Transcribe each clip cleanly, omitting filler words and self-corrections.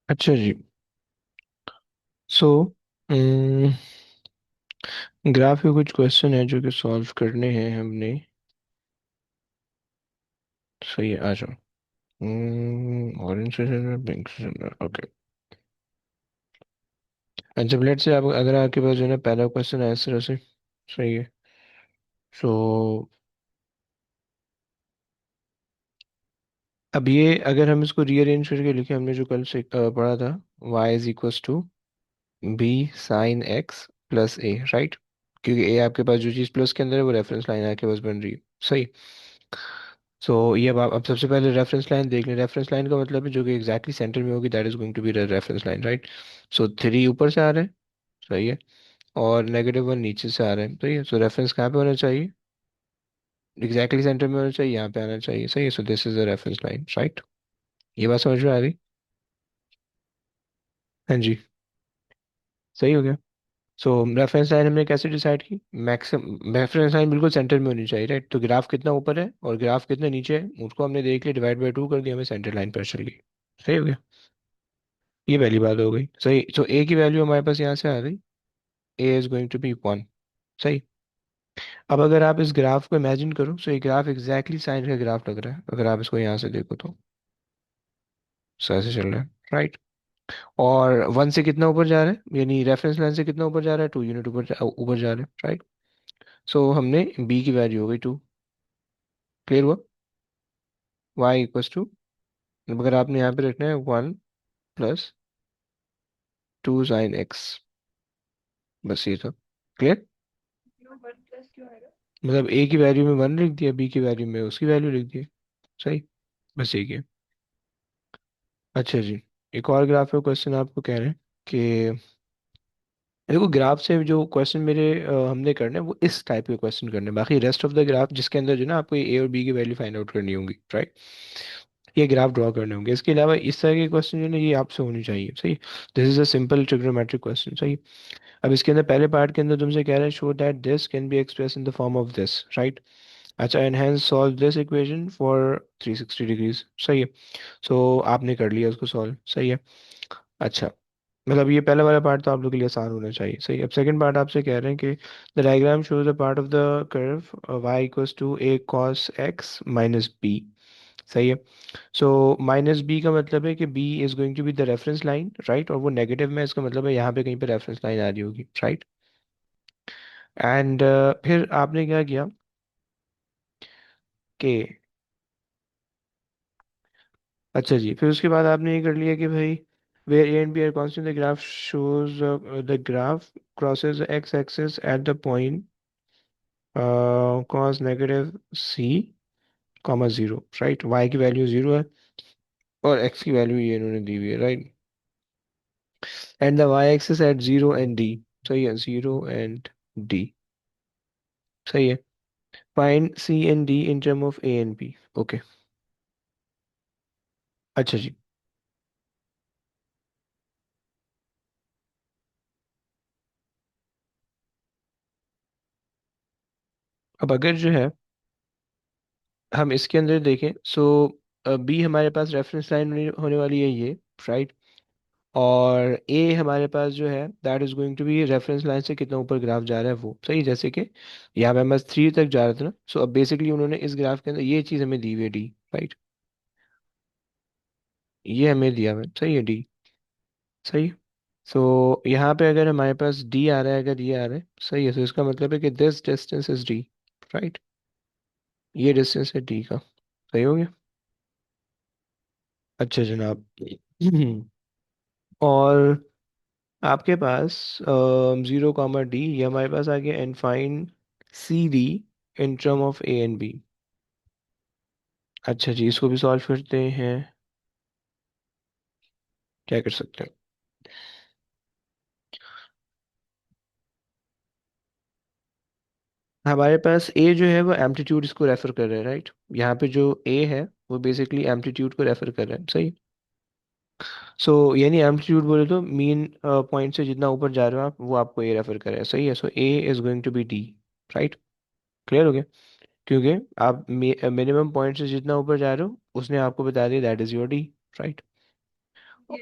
अच्छा जी। सो ग्राफ के कुछ क्वेश्चन है जो कि सॉल्व करने हैं हमने। सही है, आ जाओ। ऑरेंज से पिंक से ओके। जब लेट से आप अगर आपके पास जो है ना पहला क्वेश्चन है इस तरह से। सही है। सो अब ये अगर हम इसको रीअरेंज करके लिखें, हमने जो कल से पढ़ा था, y is equals to B sine X plus A, right. क्योंकि ए आपके पास जो चीज़ प्लस के अंदर है वो रेफरेंस लाइन आपके पास बन रही है। सही। सो ये अब सबसे पहले रेफरेंस लाइन देख लें। रेफरेंस लाइन का मतलब है जो कि एग्जैक्टली सेंटर में होगी, that is going to be the reference line, right. So three ऊपर से आ रहे हैं। सही है। और नेगेटिव वन नीचे से आ रहे हैं। सही है। सो रेफरेंस कहाँ पे होना चाहिए? एग्जैक्टली सेंटर में होना चाहिए, यहाँ पे आना चाहिए। सही है। सो this is the reference line, right. ये बात समझ में आ रही? हाँ जी। सही हो गया। सो रेफरेंस लाइन हमने कैसे डिसाइड की? मैक्सिमम रेफरेंस लाइन बिल्कुल सेंटर में होनी चाहिए, राइट। तो ग्राफ कितना ऊपर है और ग्राफ कितना नीचे है उसको हमने देख लिया, डिवाइड बाई टू कर दिया, हमें सेंटर लाइन पर चल गई। सही हो गया। ये पहली बात हो गई। सही। तो ए की वैल्यू हमारे पास यहाँ से आ गई। A is going to be one. सही। अब अगर आप इस ग्राफ को इमेजिन करो, तो ये ग्राफ एग्जैक्टली साइन का ग्राफ लग रहा है अगर आप इसको यहाँ से देखो तो। सो ऐसे चल रहा है, राइट। और वन से कितना ऊपर जा रहा है, यानी रेफरेंस लाइन से कितना ऊपर जा रहा है? टू यूनिट ऊपर जा रहा है, राइट। सो हमने बी की वैल्यू हो गई टू। क्लियर हुआ? वाई इक्वस टू, अगर आपने यहाँ पे रखना है one plus two sine x, बस ये था। क्लियर। मतलब ए की वैल्यू में वन लिख दिया, बी की वैल्यू में उसकी वैल्यू लिख दी। सही। बस यही है। अच्छा जी। एक और ग्राफ का क्वेश्चन आपको कह रहे हैं कि देखो, ग्राफ से जो क्वेश्चन मेरे हमने करने हैं वो इस टाइप के क्वेश्चन करने हैं। बाकी रेस्ट ऑफ द ग्राफ जिसके अंदर जो ना आपको ए और बी की वैल्यू फाइंड आउट करनी होंगी, राइट। ये ग्राफ ड्रॉ करने होंगे। इसके अलावा इस तरह के क्वेश्चन जो ना ये आपसे होनी चाहिए। सही। This is a simple trigonometric question. सही। अब इसके अंदर पहले पार्ट के अंदर तुमसे कह रहे हैं show that this can be express in the form of this, right. अच्छा, and hence solve this equation for 360 degrees. सही है। सो आपने कर लिया उसको सॉल्व। सही है। अच्छा, मतलब ये पहला वाला पार्ट तो आप लोग के लिए आसान होना चाहिए। सही। अब सेकंड पार्ट आपसे कह रहे हैं कि the diagram shows the part of the curve y equals to a cos x minus b। सही है। सो माइनस बी का मतलब है कि b is going to be the reference line, right. और वो नेगेटिव में, इसका मतलब है यहाँ पे कहीं पे रेफरेंस लाइन आ रही होगी, राइट। एंड फिर आपने क्या किया कि अच्छा जी, फिर उसके बाद आपने ये कर लिया कि भाई where A and B are constant the graph shows the graph crosses X axis at the point cos negative C comma zero, right. y की वैल्यू जीरो है और x की वैल्यू ये इन्होंने दी हुई है, right. And the y axis at zero and D. सही है, जीरो एंड डी। सही है। Find C and D in term of A and B. Okay. अच्छा जी। अब अगर जो है हम इसके अंदर देखें, सो बी हमारे पास रेफरेंस लाइन होने वाली है ये, राइट। और ए हमारे पास जो है that is going to be reference line से कितना ऊपर ग्राफ जा रहा है वो। सही। जैसे कि यहाँ पे हमारे थ्री तक जा रहा था ना, सो अब बेसिकली उन्होंने इस ग्राफ के अंदर ये चीज़ हमें दी हुई है, डी, राइट। ये हमें दिया हुआ है, सही है, डी। सही। सो यहाँ पे अगर हमारे पास डी आ रहा है, अगर ये आ रहा है, सही है, तो इसका मतलब है कि this distance is D, right. ये डिस्टेंस है डी का। सही हो गया। अच्छा जनाब। और आपके पास जीरो कॉमा डी, ये हमारे पास आ गया। And find C D in term of A and B. अच्छा जी, इसको भी सॉल्व करते हैं। क्या कर सकते हैं? हमारे पास ए जो है वो एम्पलीट्यूड इसको रेफर कर रहा है, राइट। यहाँ पे जो ए है वो बेसिकली एम्पलीट्यूड को रेफर कर रहा है। सही। सो यानी एम्पलीट्यूड बोले तो मीन पॉइंट से जितना ऊपर जा रहे हो आप, वो आपको ए रेफर कर रहा है। सही है। So A is going to be D, right. Clear हो गया? क्योंकि आप मिनिमम पॉइंट से जितना ऊपर जा रहे हो उसने आपको बता दिया that is your D, right.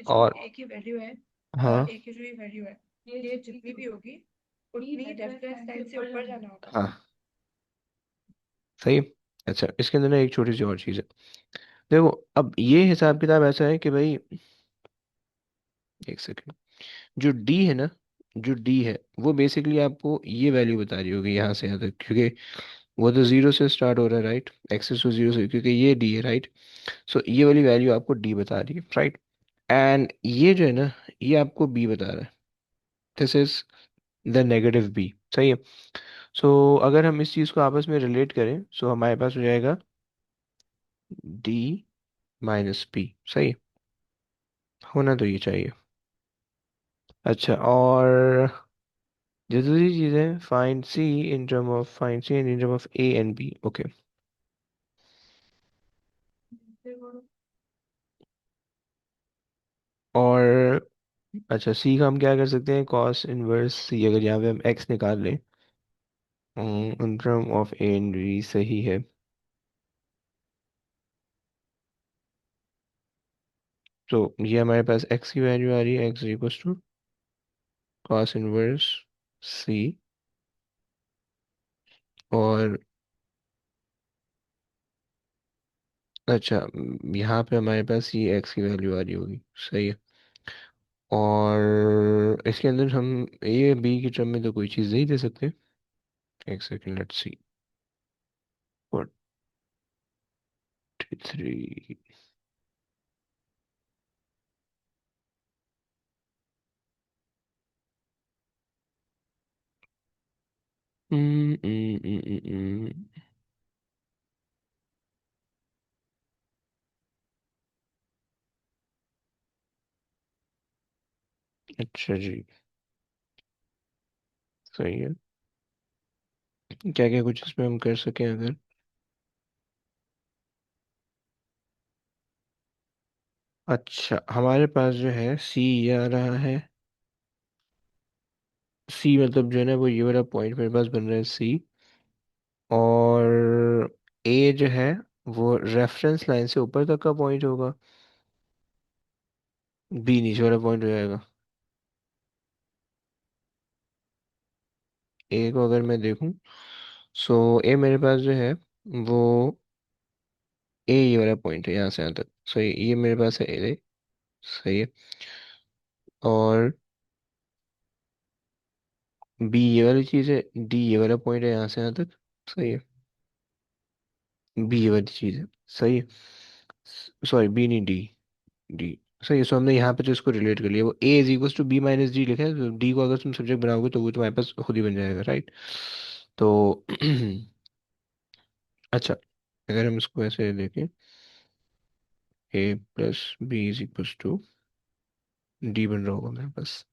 और हाँ हाँ सही। अच्छा इसके अंदर ना एक छोटी सी और चीज़ है। देखो अब ये हिसाब किताब ऐसा है कि भाई, एक सेकंड, जो डी है ना, जो डी है वो बेसिकली आपको ये वैल्यू बता रही होगी यहाँ से यहाँ तक, क्योंकि वो तो जीरो से स्टार्ट हो रहा है राइट, एक्सेस टू जीरो से, क्योंकि ये डी है राइट। सो ये वाली वैल्यू आपको डी बता रही है राइट। एंड ये जो है ना, ये आपको बी बता रहा है। This is the negative B, सही है। सो अगर हम इस चीज़ को आपस में रिलेट करें, सो हमारे पास हो जाएगा डी माइनस पी, सही है। होना तो ये चाहिए। अच्छा, और जो दूसरी चीज़ है, find C in term of, find C in term of A and B, okay. और अच्छा, सी का हम क्या कर सकते हैं, कॉस इनवर्स सी, अगर यहाँ पे हम एक्स निकाल लें in term of A and B, सही है। तो ये हमारे पास एक्स की वैल्यू आ रही है, X equals to cos inverse C. और अच्छा, यहाँ पे हमारे पास ये एक्स की वैल्यू आ रही होगी, सही है। और इसके अंदर हम ए बी की टर्म में तो कोई चीज़ नहीं दे सकते। एक सेकेंड, लेट्स सी, 43। हम्म, हम्म, हम्म, अच्छा जी, सही है। क्या क्या कुछ इसमें हम कर सकें अगर, अच्छा हमारे पास जो है सी ये आ रहा है। सी मतलब जो है ना, वो ये वाला पॉइंट मेरे पास बन रहा है सी। और ए जो है वो रेफरेंस लाइन से ऊपर तक का पॉइंट होगा, बी नीचे वाला पॉइंट हो जाएगा। ए को अगर मैं देखूं, सो ए मेरे पास जो है वो, ए ये वाला पॉइंट है यहाँ से यहाँ तक, सही, ये मेरे पास है ए, सही है। और बी ये वाली चीज़ है, डी ये वाला पॉइंट है यहाँ से यहाँ तक, सही है। बी ये वाली चीज़ है, सही है। सॉरी, बी नहीं, डी, डी, सही है। सो हमने यहाँ पे जो इसको रिलेट कर लिया, वो A is equal to B minus D लिखा है, तो डी को अगर तुम सब्जेक्ट बनाओगे तो वो तुम्हारे पास खुद ही बन जाएगा राइट। तो अच्छा, अगर हम इसको ऐसे देखें, A plus B is equal to D बन रहा होगा मेरे पास,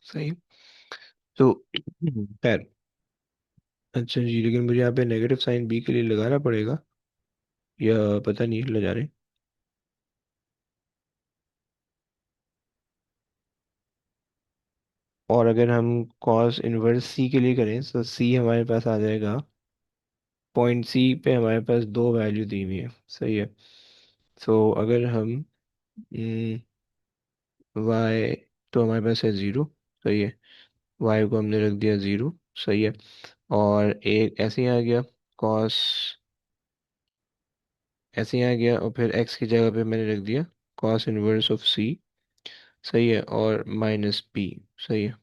सही। तो खैर, अच्छा जी, लेकिन मुझे यहाँ पे नेगेटिव साइन बी के लिए लगाना पड़ेगा, या पता नहीं लगा रहे। और अगर हम कॉस इनवर्स सी के लिए करें, तो सी हमारे पास आ जाएगा, पॉइंट सी पे हमारे पास दो वैल्यू दी हुई है, सही है। सो अगर हम वाई, तो हमारे पास है ज़ीरो, सही है। वाई को हमने रख दिया ज़ीरो, सही है। और एक ऐसे ही आ गया कॉस, ऐसे ही आ गया, और फिर एक्स की जगह पे मैंने रख दिया कॉस इनवर्स ऑफ सी, सही है, और माइनस पी, सही है।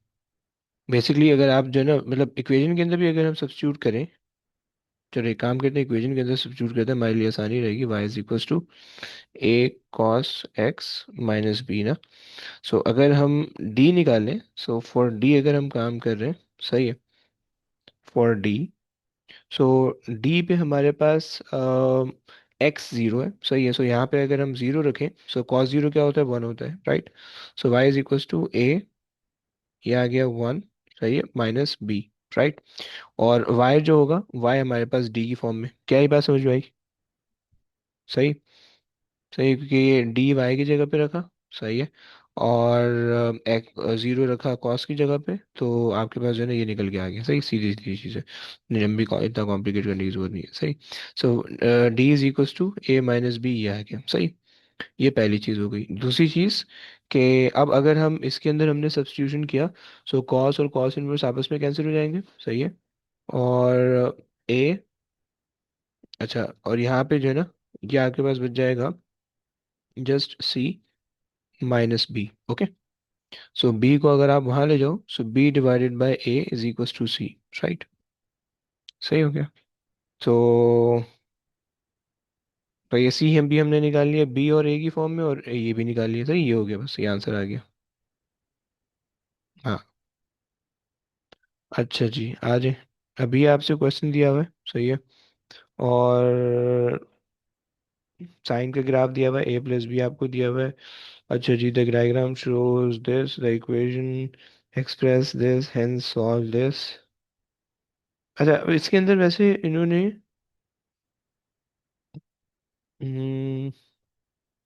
बेसिकली अगर आप जो है ना, मतलब इक्वेशन के अंदर भी अगर हम सब्स्टिट्यूट करें, चलो एक काम करते हैं, इक्वेशन के अंदर सब्स्टिट्यूट करते हैं, हमारे लिए आसानी रहेगी। Y is equals to A cos X minus B ना। सो अगर हम डी निकालें, सो फॉर डी अगर हम काम कर रहे हैं, सही है, फॉर डी, सो डी पे हमारे पास एक्स जीरो है, सही है। सो यहाँ पे अगर हम जीरो रखें, सो कॉस जीरो क्या होता है, वन होता है right. So y is equals to a, ये आ गया वन, सही है, माइनस बी, राइट। और y जो होगा, y हमारे पास डी की फॉर्म में, क्या ही बात समझ में आई, सही। सही, क्योंकि ये डी वाई की जगह पे रखा, सही है। और एक ज़ीरो रखा कॉस की जगह पे, तो आपके पास जो है ना ये निकल के आ गया। सही, सीधी सीधी चीज़ है, लंबी इतना कॉम्प्लिकेट करने की जरूरत नहीं है। सही। So d is equals to a minus b, ये आ गया। सही। ये पहली चीज़ हो गई। दूसरी चीज़ कि अब अगर हम इसके अंदर हमने सब्स्टिट्यूशन किया, सो कॉस और कॉस इनवर्स आपस में कैंसिल हो जाएंगे। सही है। और ए, अच्छा, और यहाँ पे जो है ना ये आपके पास बच जाएगा just c minus b. Okay. So b को अगर आप वहां ले जाओ, so b divided by a is equal to c. Right. सही हो गया। तो ये सी हम भी हमने निकाल लिया बी और ए की फॉर्म में, और ये भी निकाल लिया। सही, ये हो गया, बस ये आंसर आ गया। हाँ। अच्छा जी, आ जाए। अभी आपसे क्वेश्चन दिया हुआ है। सही है। और साइन का ग्राफ दिया हुआ है, ए प्लस बी आपको दिया हुआ है। अच्छा जी, the diagram shows this, the equation express this, hence solve this. अच्छा, इसके अंदर वैसे इन्होंने हम्म,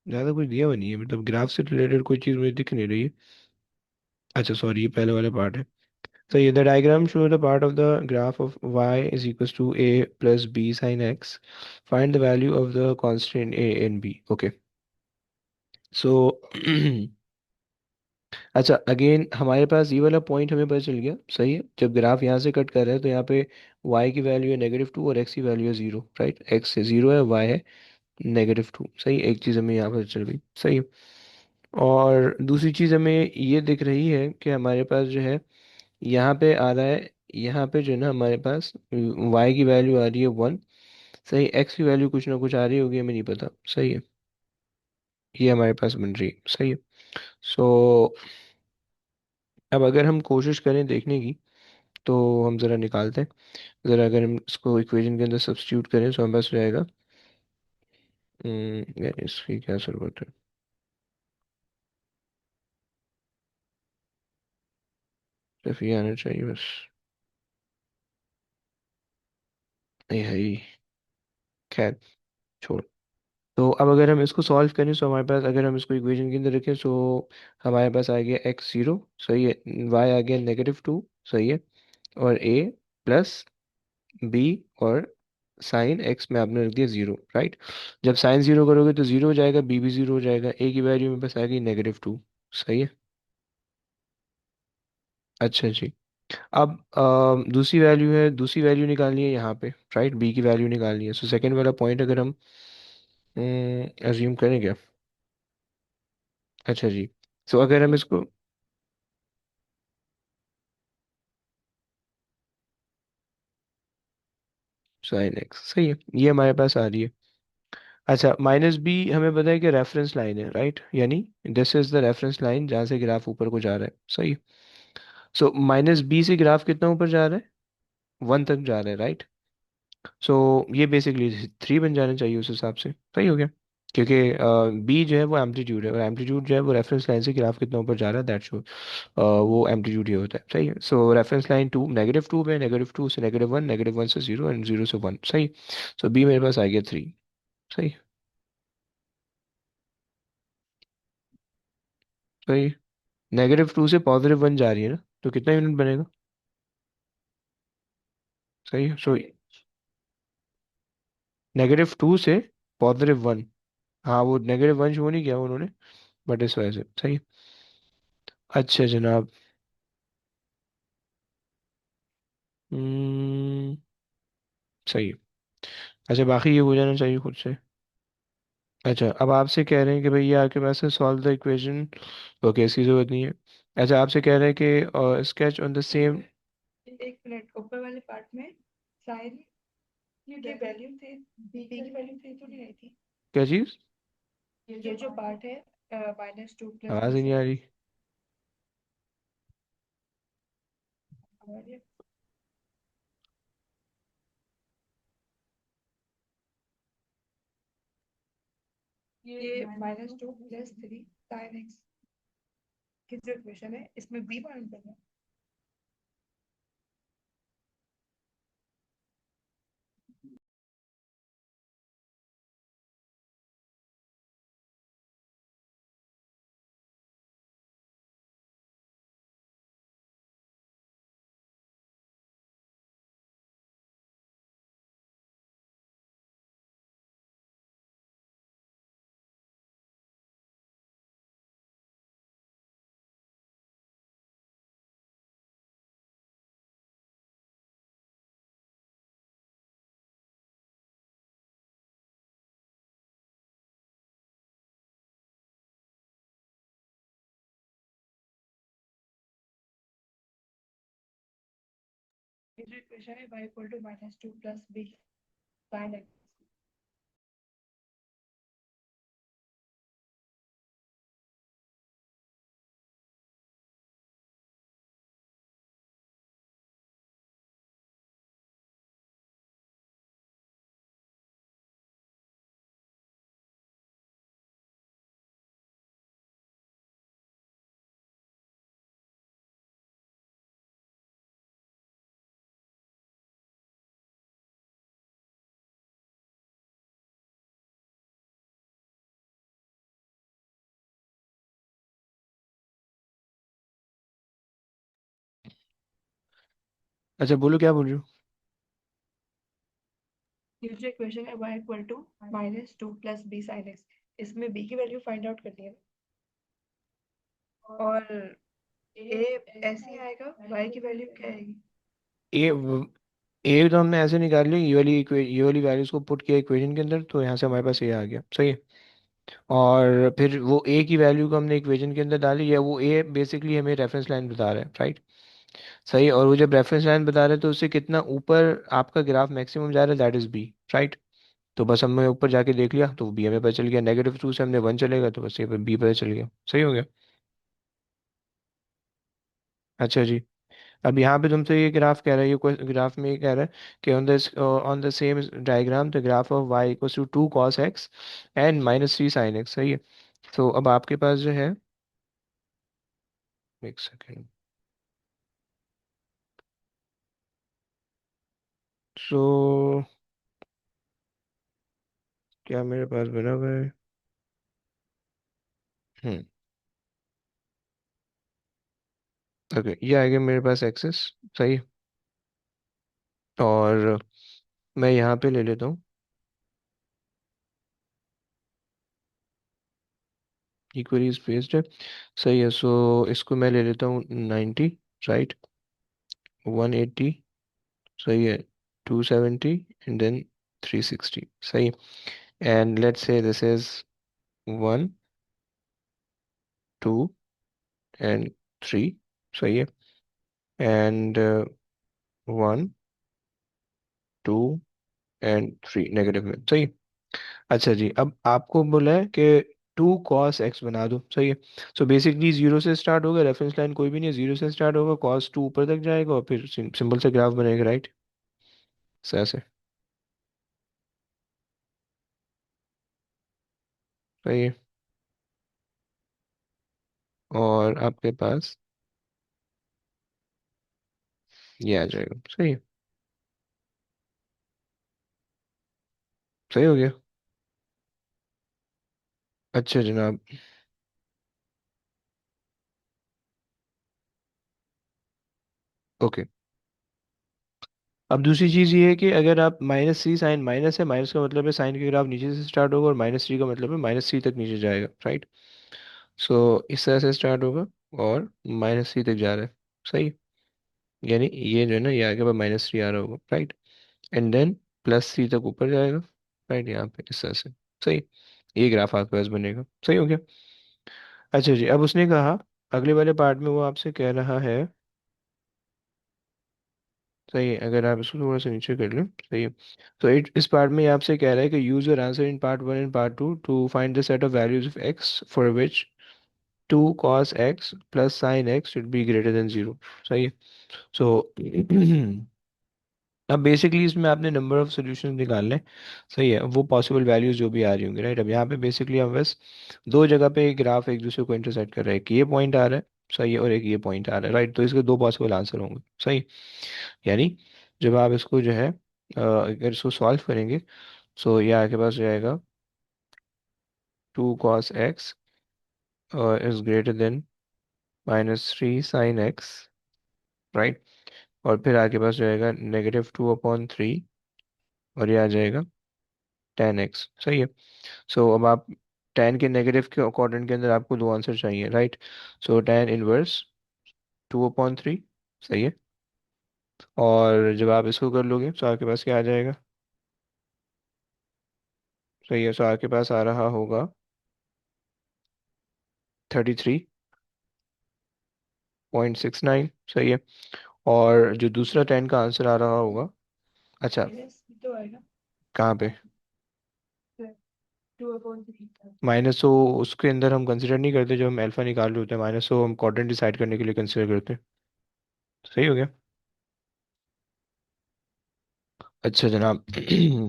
ज़्यादा कुछ दिया हुआ नहीं है, मतलब ग्राफ से रिलेटेड कोई चीज़ मुझे दिख नहीं रही है। अच्छा सॉरी, ये पहले वाला पार्ट है। So yeah, the diagram shows the part of the graph of y is equals to a plus b sin x. Find the value of the constant a and b. Okay. So अच्छा, again हमारे पास ये वाला point हमें पता चल गया। सही है, जब ग्राफ यहाँ से कट कर रहा है तो यहाँ पे y की वैल्यू है -2 और x की वैल्यू है 0। राइट, x है 0 है, y है -2। सही, एक चीज़ हमें यहाँ पर चल गई। सही है। और दूसरी चीज़ हमें ये दिख रही है कि हमारे पास जो है यहाँ पे आ रहा है, यहाँ पे जो है ना हमारे पास y की वैल्यू आ रही है 1। सही, x की वैल्यू कुछ ना कुछ आ रही होगी, हमें नहीं पता। सही है, ये हमारे पास बन रही है। सही है। सो अब अगर हम कोशिश करें देखने की, तो हम ज़रा निकालते हैं। ज़रा अगर हम इसको इक्वेशन के अंदर सब्स्टिट्यूट करें तो हमारे पास रहेगा यार इसकी क्या ज़रूरत है। सिर्फ ये आना चाहिए बस। नहीं है ही। खैर, छोड़। तो अब अगर हम इसको सॉल्व करें तो हमारे पास, अगर हम इसको इक्वेशन के अंदर रखें, तो हमारे पास आ गया x 0। सही है, y आ गया -2। सही है। और a प्लस b, और साइन x में आपने रख दिया 0। राइट। जब साइन 0 करोगे तो 0 हो जाएगा, b भी 0 हो जाएगा, a की वैल्यू में बस आ गई -2। सही है। अच्छा जी। अब दूसरी वैल्यू निकालनी है यहाँ पे। राइट, b की वैल्यू निकालनी है। सो सेकंड वाला पॉइंट अगर हम अज्यूम करें क्या। अच्छा जी। सो अगर हम इसको साइन एक्स, सही है, ये हमारे पास आ रही है। अच्छा, माइनस बी हमें पता है कि रेफरेंस लाइन है। राइट, यानी this is the reference line जहाँ से ग्राफ ऊपर को जा रहा है। सही। सो माइनस बी से ग्राफ कितना ऊपर जा रहा है, 1 तक जा रहा है। राइट। सो ये बेसिकली 3 बन जाना चाहिए उस हिसाब से। सही हो गया, क्योंकि बी जो है वो एम्पलीट्यूड है, और एम्पलीट्यूड जो है वो रेफरेंस लाइन से ग्राफ कितना ऊपर जा रहा है दैट शो, वो एम्पलीट्यूड ये होता है। सही है। सो रेफरेंस लाइन -2 पे, -2 से -1, -1 से 0, एंड 0 से 1। सही। सो बी मेरे पास आ गया 3। सही। सही। -2 से +1 जा रही है ना, तो कितना यूनिट बनेगा। सही है। सो -2 से +1। हाँ, वो -1 शो नहीं किया उन्होंने, बट इस वजह से। सही। अच्छा जनाब। हम्म, सही है। अच्छा, बाकी ये हो जाना चाहिए खुद से। अच्छा, अब आपसे कह रहे हैं कि भैया आपके पास से सॉल्व द इक्वेशन, तो कैसी जरूरत नहीं है। अच्छा, आपसे कह रहे हैं कि स्केच ऑन द सेम। एक मिनट, ऊपर वाले पार्ट में साइन की वैल्यू थी, बी की वैल्यू थी तो नहीं आई थी। क्या चीज़। ये जो पार्ट है -2 + आवाज़ बी ही नहीं से, आ रही। हमारे ये -2 + 3 sin x की जो इक्वेशन है इसमें बी पॉइंट पे है। ये जो इक्वेशन है y equal to minus two plus B sine X. अच्छा बोलो, क्या बोल रहे हो? ये जो इक्वेशन है y equal to minus two plus B sine X, इसमें b की वैल्यू फाइंड आउट करनी है और a ऐसे ही आएगा, y की वैल्यू क्या आएगी? ए ए तो हमने ऐसे निकाल लिया, ये वाली वैल्यूज को पुट किया इक्वेशन के अंदर, तो यहाँ से हमारे पास ए आ गया, सही है। और फिर वो ए की वैल्यू को हमने इक्वेशन के अंदर डाली, या वो ए बेसिकली हमें रेफरेंस लाइन बता रहा है, राइट। सही है। और वो जब रेफरेंस लाइन बता रहे हैं तो उससे कितना ऊपर आपका ग्राफ मैक्सिमम जा रहा है, दैट इज बी, राइट। तो बस हमने ऊपर जाके देख लिया तो बी हमें पता चल गया, -2 से हमने 1 चलेगा तो बस ये बी पता चल गया, सही हो गया। अच्छा जी। अब यहाँ पे तुमसे ये ग्राफ कह रहा है, ये ग्राफ में ये कह रहा है कि on the same diagram the graph of y equals to 2 cos x and -3 sin x, सही है। तो अब आपके पास जो है, एक सेकेंड, सो क्या मेरे पास बना हुआ है? हम्म। ओके, ये आ गया मेरे पास एक्सेस, सही है। और मैं यहाँ पे ले लेता हूँ इक्वली स्पेस्ड है, सही है। सो इसको मैं ले लेता हूँ 90, राइट, 180, सही है, 270 एंड देन 360, सही। And let's say this is 1, 2 and 3, सही है। एंड 1, 2 एंड 3 नेगेटिव में, सही। अच्छा जी, अब आपको बोला है कि 2 cos x बना दो, सही है। सो बेसिकली जीरो से स्टार्ट होगा, रेफरेंस लाइन कोई भी नहीं है, जीरो से स्टार्ट होगा, cos 2 ऊपर तक जाएगा और फिर सिंपल से ग्राफ बनेगा, राइट, ऐसे, सही है। और आपके पास ये आ जाएगा, सही है, सही हो गया। अच्छा जनाब। ओके। अब दूसरी चीज़ ये है कि अगर आप -3 साइन, माइनस है, माइनस का मतलब है साइन के ग्राफ नीचे से स्टार्ट होगा, और -3 का मतलब है -3 तक नीचे जाएगा, राइट। सो इस तरह से स्टार्ट होगा और -3 तक जा रहा है, सही। यानी ये जो है ना, ये आगे पर -3 आ रहा होगा, राइट। एंड देन +3 तक ऊपर जाएगा, राइट, यहाँ पे इस तरह से, सही। ये ग्राफ आपके पास बनेगा, सही हो गया। अच्छा जी, अब उसने कहा अगले वाले पार्ट में वो आपसे कह रहा है, सही है, अगर आप इसको थोड़ा सा नीचे कर लें, सही है। तो इस पार्ट में ये आपसे कह रहा है कि use your answer in part 1 and part 2 to find the set of values of x for which 2 cos x plus sine x should be greater than 0, सही है। सो अब बेसिकली इसमें आपने नंबर ऑफ सॉल्यूशंस निकालने, सही है, वो पॉसिबल वैल्यूज जो भी आ रही होंगी, राइट। अब यहाँ पे बेसिकली हम बस दो जगह पे ग्राफ एक दूसरे को इंटरसेक्ट कर रहे हैं, एक ये पॉइंट आ रहा है, सही है, और एक ये पॉइंट आ रहा है, राइट। तो इसके दो पॉसिबल आंसर होंगे, सही। यानी जब आप इसको जो है अगर इसको सॉल्व करेंगे, सो ये आपके पास जाएगा 2 cos x is greater than -3 sin x, right. और फिर आपके पास जाएगा -2/3, और ये आ जाएगा 10x, सही है। सो अब आप टेन के नेगेटिव के क्वाड्रेंट के अंदर आपको दो आंसर चाहिए, राइट। सो tan इनवर्स 2/3, सही है। और जब आप इसको कर लोगे तो आपके पास क्या आ जाएगा, सही है। सो आपके पास आ रहा होगा 33.69, सही है। और जो दूसरा 10 का आंसर आ रहा होगा, अच्छा, माइनस तो आएगा कहाँ पे? 2/3। माइनस तो उसके अंदर हम कंसिडर नहीं करते, जब हम अल्फा निकाल रहे होते हैं, माइनस तो हम क्वाड्रेंट डिसाइड करने के लिए कंसिडर करते हैं। सही हो गया। अच्छा जनाब।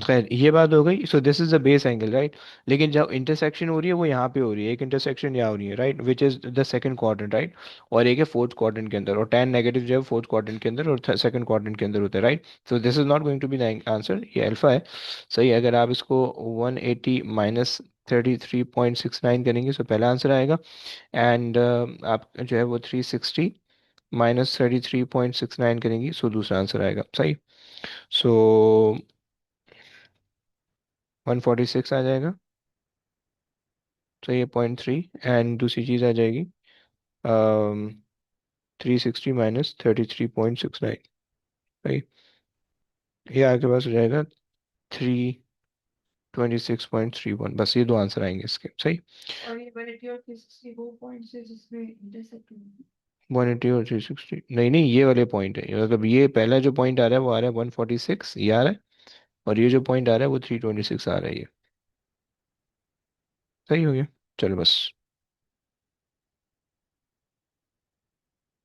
खैर ये बात हो गई। सो this is the base angle, right. लेकिन जब इंटरसेक्शन हो रही है वो यहाँ पे हो रही है, एक इंटरसेक्शन यहाँ हो रही है, right, which is the second quadrant, right. और एक है फोर्थ क्वाड्रेंट के अंदर, और tan नेगेटिव जो है फोर्थ क्वाड्रेंट के अंदर और सेकंड क्वाड्रेंट के अंदर होता है, right. So this is not going to be the answer, ये अल्फा है। सही है। अगर आप इसको 180 माइनस 33.69 करेंगे तो पहला आंसर आएगा। एंड आप जो है वो 360 माइनस 33.69 करेंगी सो दूसरा आंसर आएगा। सही। सो 146 आ जाएगा। तो ये 0.3। एंड दूसरी चीज़ आ जाएगी 360 माइनस 33.69। सही। ये आपके पास हो जाएगा 326.31। बस ये दो आंसर आएंगे इसके। सही। और ये 180 और 360 वो पॉइंट्स है जिसमें इंटरसेक्ट होंगे। 180 और 360 नहीं नहीं, ये वाले पॉइंट है, मतलब ये पहला जो पॉइंट आ रहा है वो आ रहा है 146, ये आ रहा है। और ये जो पॉइंट आ रहा है वो 326 आ रहा है ये। सही हो गया। चलो बस।